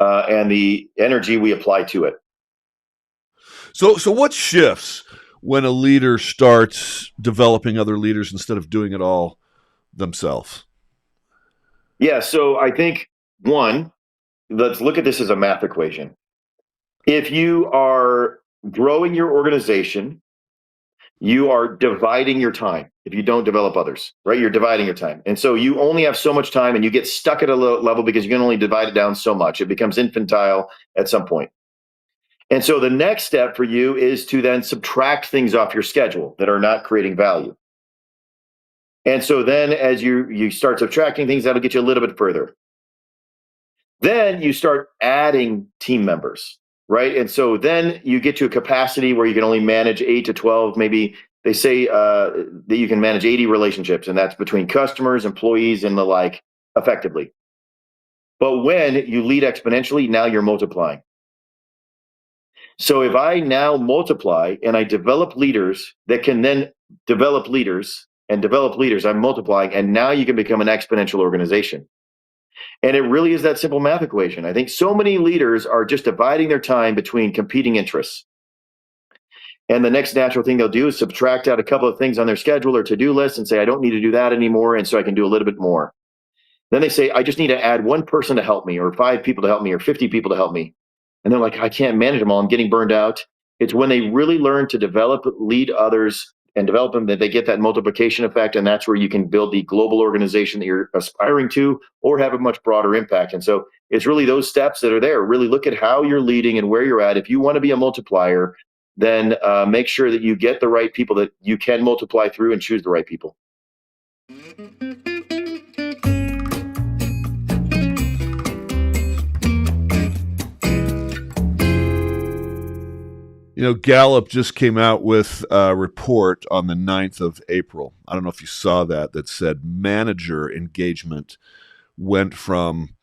B: and the energy we apply to it.
A: So what shifts when a leader starts developing other leaders instead of doing it all themselves?
B: Yeah. So I think one, let's look at this as a math equation. If you are growing your organization, you are dividing your time. If you don't develop others, right, you're dividing your time. And so you only have so much time and you get stuck at a level because you can only divide it down so much. It becomes infantile at some point. And so the next step for you is to then subtract things off your schedule that are not creating value. And so then as you start subtracting things, that'll get you a little bit further. Then you start adding team members, right? And so then you get to a capacity where you can only manage 8 to 12, maybe they say that you can manage 80 relationships, and that's between customers, employees, and the like effectively. But when you lead exponentially, now you're multiplying. So if I now multiply and I develop leaders that can then develop leaders and develop leaders, I'm multiplying, and now you can become an exponential organization. And it really is that simple math equation. I think so many leaders are just dividing their time between competing interests. And the next natural thing they'll do is subtract out a couple of things on their schedule or to-do list and say, I don't need to do that anymore. And so I can do a little bit more. Then they say, I just need to add one person to help me, or 5 people to help me, or 50 people to help me. And they're like, I can't manage them all. I'm getting burned out. It's when they really learn to develop, lead others, and develop them that they get that multiplication effect. And that's where you can build the global organization that you're aspiring to, or have a much broader impact. And so it's really those steps that are there. Really look at how you're leading and where you're at. If you want to be a multiplier, then make sure that you get the right people that you can multiply through and choose the right people.
A: Gallup just came out with a report on the 9th of April. I don't know if you saw that said manager engagement went from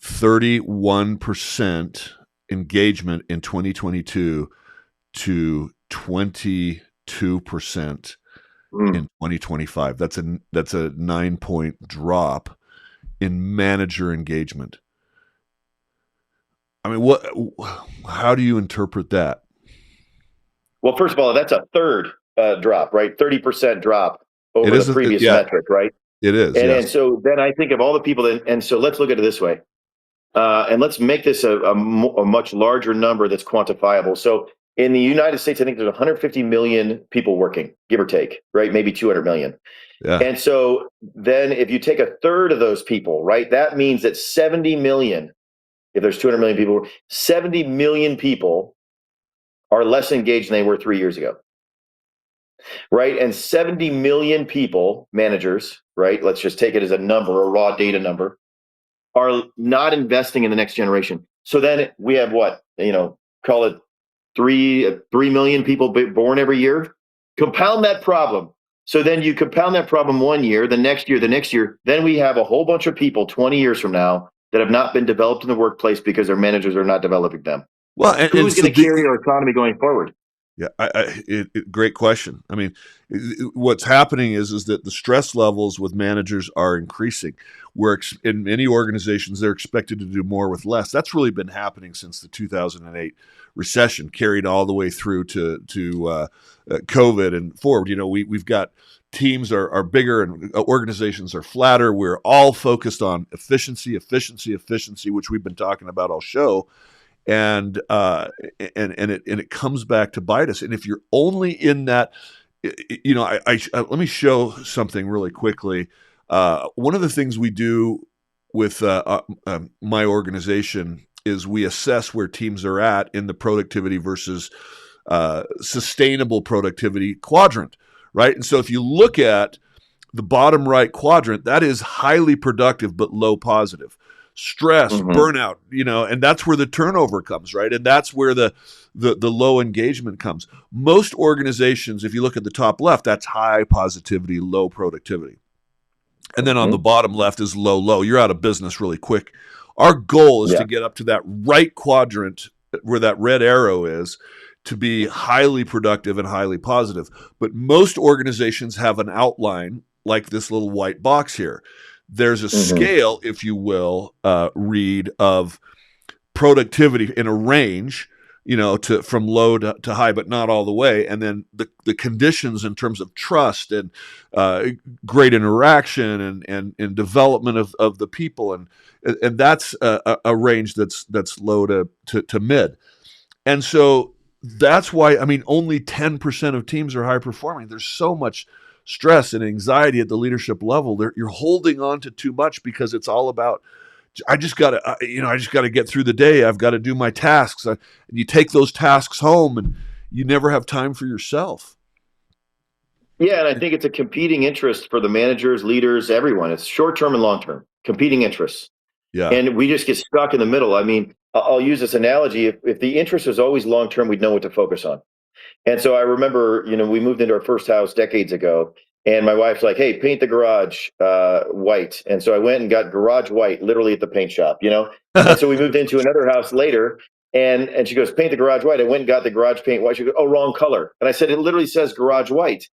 A: 31% engagement in 2022 to 22% in 2025. That's a 9-point drop in manager engagement. I mean, how do you interpret that?
B: Well, first of all, that's a third drop, right? 30% drop
A: It
B: over the
A: is,
B: previous
A: yeah,
B: metric, right?
A: it is,
B: And
A: yes.
B: so then I think of all the people and so let's look at it this way. And let's make this a much larger number that's quantifiable. So in the United States, I think there's 150 million people working, give or take, right? Maybe 200 million.
A: Yeah.
B: And so then if you take a third of those people, right, that means that 70 million, if there's 200 million people, 70 million people are less engaged than they were 3 years ago, right? And 70 million people, managers, right? Let's just take it as a number, a raw data number, are not investing in the next generation. So then we have what, call it 3 million people born every year. Compound that problem. So then you compound that problem 1 year, the next year, the next year. Then we have a whole bunch of people 20 years from now that have not been developed in the workplace because their managers are not developing them.
A: Well, and
B: Who's
A: so
B: going to carry our economy going forward?
A: yeah, great question. I mean, what's happening is that the stress levels with managers are increasing. In many organizations, they're expected to do more with less. That's really been happening since the 2008 recession, carried all the way through to COVID and forward. We've got teams are bigger and organizations are flatter. We're all focused on efficiency, which we've been talking about all show. And it comes back to bite us. And if you're only in that, let me show something really quickly. One of the things we do with my organization is we assess where teams are at in the productivity versus sustainable productivity quadrant, right? And so if you look at the bottom right quadrant, that is highly productive but low positive. Stress, burnout, and that's where the turnover comes, right? And that's where the low engagement comes. Most organizations, if you look at the top left, that's high positivity, low productivity. And then on the bottom left is low. You're out of business really quick. Our goal is to get up to that right quadrant where that red arrow is, to be highly productive and highly positive. But most organizations have an outline like this little white box here. There's a scale, if you will, Reed, of productivity in a range, from low to high, but not all the way. And then the conditions in terms of trust and great interaction and development of the people, and that's a range that's low to mid. And so that's why, only 10% of teams are high performing. There's so much stress and anxiety at the leadership level. You're holding on to too much because it's all about, I just got to get through the day. I've got to do my tasks. And you take those tasks home and you never have time for yourself.
B: Yeah, and I think it's a competing interest for the managers, leaders, everyone. It's short-term and long-term, competing interests.
A: Yeah.
B: And we just get stuck in the middle. I'll use this analogy. If the interest was always long-term, we'd know what to focus on. And so I remember, we moved into our first house decades ago, and my wife's like, "Hey, paint the garage white." And so I went and got garage white, literally at the paint shop, And so we moved into another house later, and she goes, "Paint the garage white." I went and got the garage paint white. She goes, "Oh, wrong color." And I said, "It literally says garage white."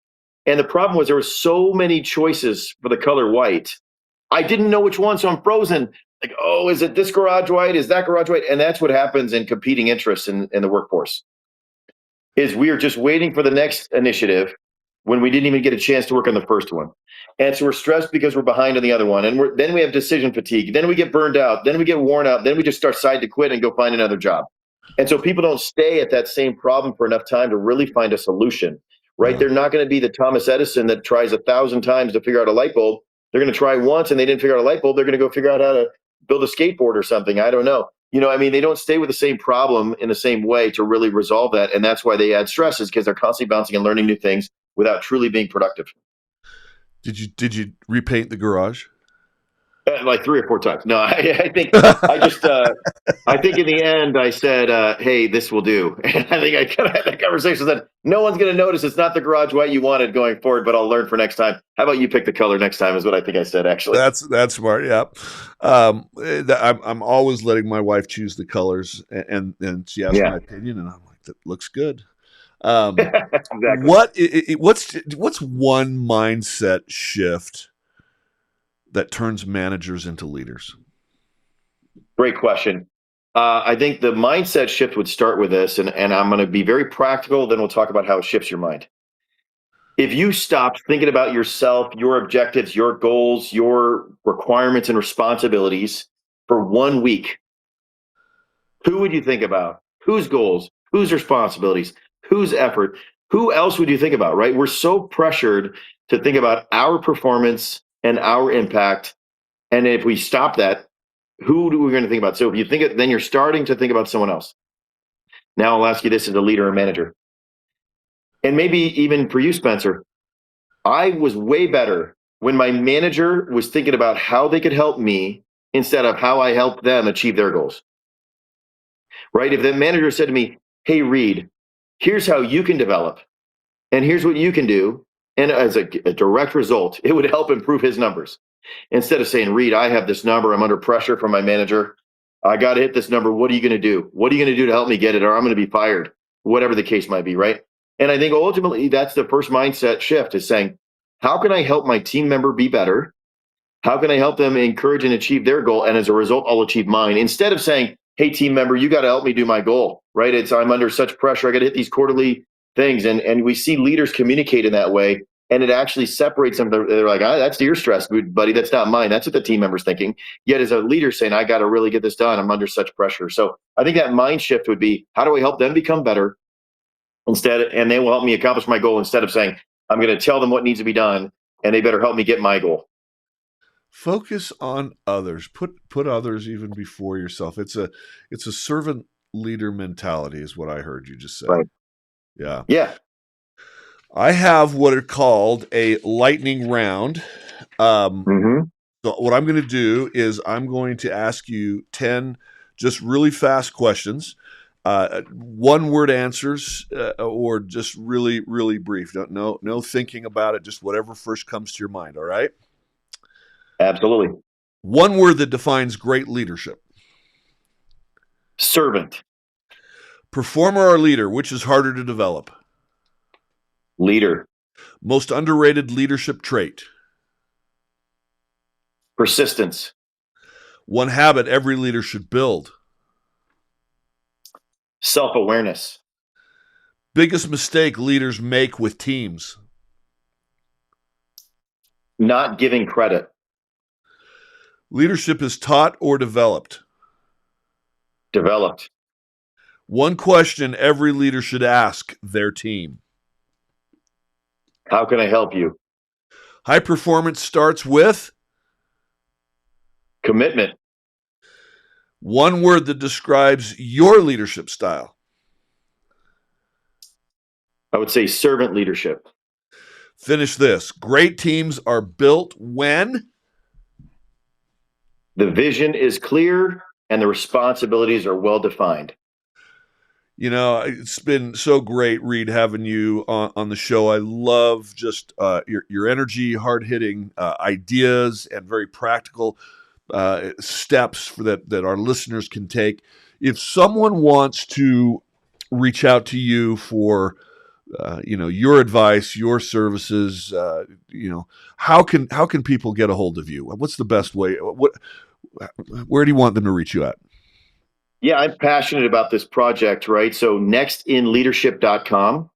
B: And the problem was there were so many choices for the color white. I didn't know which one, so I'm frozen. Like, oh, is it this garage white? Is that garage white? And that's what happens in competing interests in the workforce. Is we are just waiting for the next initiative when we didn't even get a chance to work on the first one. And so we're stressed because we're behind on the other one. And then we have decision fatigue. Then we get burned out. Then we get worn out. Then we just decide to quit and go find another job. And so people don't stay at that same problem for enough time to really find a solution, right?
A: Yeah.
B: They're not going to be the Thomas Edison that tries 1,000 times to figure out a light bulb. They're going to try once and they didn't figure out a light bulb. They're going to go figure out how to build a skateboard or something. I don't know. They don't stay with the same problem in the same way to really resolve that. And that's why they add stress, is because they're constantly bouncing and learning new things without truly being productive.
A: Did you repaint the garage?
B: Like 3 or 4 times. No, I think I think in the end I said, "Hey, this will do." And I think I kind of had that conversation that no one's going to notice. It's not the garage white you wanted going forward, but I'll learn for next time. How about you pick the color next time? Is what I think I said, actually.
A: That's smart. Yeah. I'm always letting my wife choose the colors, and she asks my opinion, and I'm like, "That looks good."
B: Exactly.
A: What's one mindset shift that turns managers into leaders?
B: Great question. I think the mindset shift would start with this, and I'm going to be very practical. Then we'll talk about how it shifts your mind. If you stopped thinking about yourself, your objectives, your goals, your requirements and responsibilities for 1 week, who would you think about? Whose goals? Whose responsibilities? Whose effort? Who else would you think about, right? We're so pressured to think about our performance and our impact. And if we stop that, who do we going to think about? So if you think it, then you're starting to think about someone else. Now I'll ask you this as a leader and manager. And maybe even for you, Spencer, I was way better when my manager was thinking about how they could help me instead of how I helped them achieve their goals. Right? If the manager said to me, "Hey, Reed, here's how you can develop, and here's what you can do," and as a direct result, it would help improve his numbers. Instead of saying, "Reed, I have this number. I'm under pressure from my manager. I got to hit this number. What are you going to do? What are you going to do to help me get it? Or I'm going to be fired," whatever the case might be, right? And I think ultimately that's the first mindset shift, is saying, how can I help my team member be better? How can I help them encourage and achieve their goal? And as a result, I'll achieve mine. Instead of saying, "Hey, team member, you got to help me do my goal," right? I'm under such pressure. I got to hit these quarterly things. And we see leaders communicate in that way. And it actually separates them. They're like, "That's your stress, buddy. That's not mine." That's what the team member's thinking. Yet as a leader saying, "I got to really get this done. I'm under such pressure." So I think that mind shift would be, how do I help them become better instead? And they will help me accomplish my goal, instead of saying, I'm going to tell them what needs to be done and they better help me get my goal.
A: Focus on others. Put others even before yourself. It's a servant leader mentality, is what I heard you just say.
B: Right.
A: Yeah.
B: Yeah.
A: I have what are called a lightning round.
B: Mm-hmm.
A: So what I'm going to do is I'm going to ask you 10 just really fast questions, one word answers, or just really, really brief. No thinking about it, just whatever first comes to your mind. All right.
B: Absolutely.
A: One word that defines great leadership.
B: Servant.
A: Performer or leader, which is harder to develop?
B: Leader.
A: Most underrated leadership trait.
B: Persistence.
A: One habit every leader should build.
B: Self-awareness.
A: Biggest mistake leaders make with teams.
B: Not giving credit.
A: Leadership is taught or developed.
B: Developed.
A: One question every leader should ask their team.
B: How can I help you?
A: High performance starts with
B: Commitment.
A: one word that describes your leadership style.
B: I would say servant leadership.
A: Finish this. Great teams are built when
B: the vision is clear and the responsibilities are well defined.
A: You know, it's been so great, Reed, having you on the show. I love just your energy, hard-hitting ideas, and very practical steps that our listeners can take. If someone wants to reach out to you for your advice, your services, how can people get a hold of you? What's the best way? Where do you want them to reach you at?
B: Yeah, I'm passionate about this project, right? So nextinleadership.com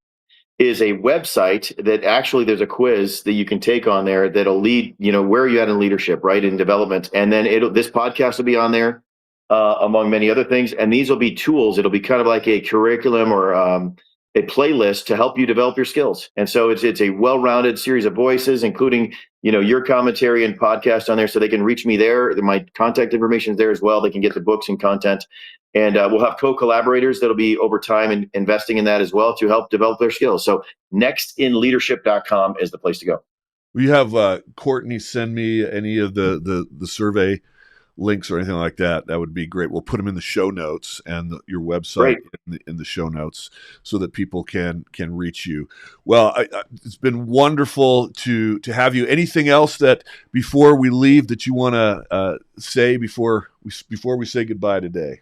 B: is a website that actually there's a quiz that you can take on there that'll lead, where are you at in leadership, right? In development. And then this podcast will be on there, among many other things. And these will be tools. It'll be kind of like a curriculum or a playlist to help you develop your skills. And so it's a well-rounded series of voices, including, your commentary and podcast on there, so they can reach me there. My contact information is there as well. They can get the books and content. And we'll have co-collaborators that'll be over time and investing in that as well to help develop their skills. So nextinleadership.com is the place to go.
A: Will you have Courtney send me any of the survey links or anything like that? That would be great. We'll put them in the show notes and your website in the show notes so that people can reach you. Well, it's been wonderful to have you. Anything else that before we leave that you want to say before we say goodbye today?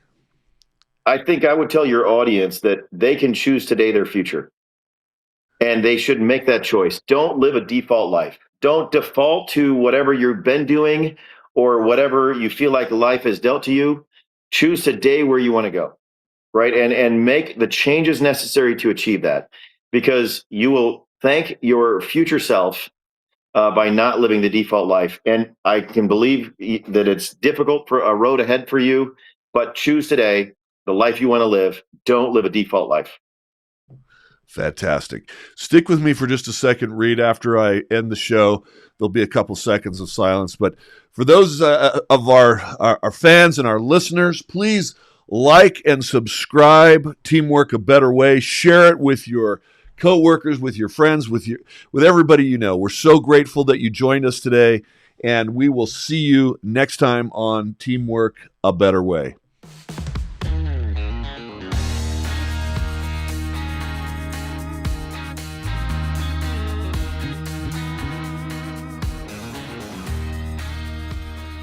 B: I think I would tell your audience that they can choose today their future, and they should make that choice. Don't live a default life. Don't default to whatever you've been doing or whatever you feel like life has dealt to you. Choose today where you want to go, right? And make the changes necessary to achieve that, because you will thank your future self by not living the default life. And I can believe that it's difficult for a road ahead for you, but choose today the life you want to live. Don't live a default life.
A: Fantastic. Stick with me for just a second, Reed. After I end the show, there'll be a couple seconds of silence. But for those of our fans and our listeners, please like and subscribe. Teamwork a Better Way. Share it with your coworkers, with your friends, with everybody you know. We're so grateful that you joined us today, and we will see you next time on Teamwork a Better Way.